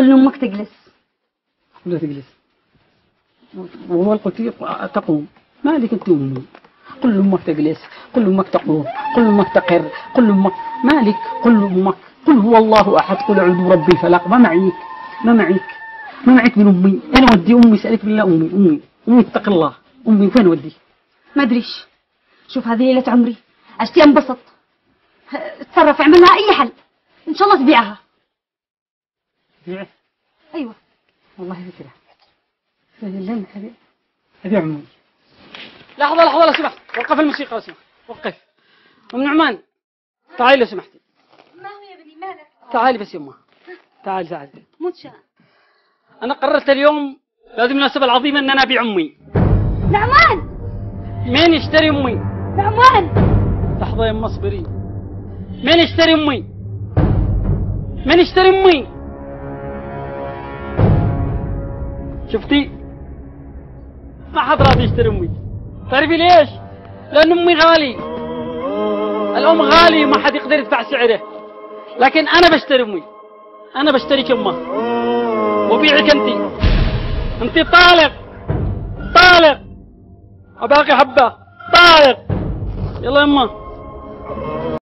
قل لأمك تجلس. لا تجلس. والله قلت تقوم. مالك أنت أمي. قل لأمك تجلس، قل لأمك تقوم، قل لأمك تقر، قل لأمك مالك، قل لأمك قل هو الله أحد، قل أعوذ بربي الفلق. ما معيك من أمي. أنا ودي أمي. سألك بالله أمي اتق الله. أمي فين ودي؟ ما أدريش. شوف هذه ليلة عمري، أشتي أنبسط. اتصرف اعملها أي حل، إن شاء الله تبيعها. بيع؟ أيوة والله فكرة. لا أبيع أمي. لحظة لو سمحت، وقف الموسيقى لو سمحت، وقف. أم نعمان تعالي لو سمحتي. ما هو يا بني مالك؟ تعالي بس يمه، تعالي. متشا. أنا قررت اليوم بهذه المناسبة العظيمة أن أنا أبيع أمي. نعمان. مين يشتري أمي؟ نعمان. لحظة يا أم اصبري. مين يشتري أمي؟ شفتي؟ ما حد راضي يشتري أمي. تعرفي ليش؟ لأن أمي غالي. الأم غالي وما حد يقدر يدفع سعره. لكن أنا بشتري أمي. أنا بشتريك أمه. وبيعك أنت طالق. أباقي حبة. طالق. يلا يما.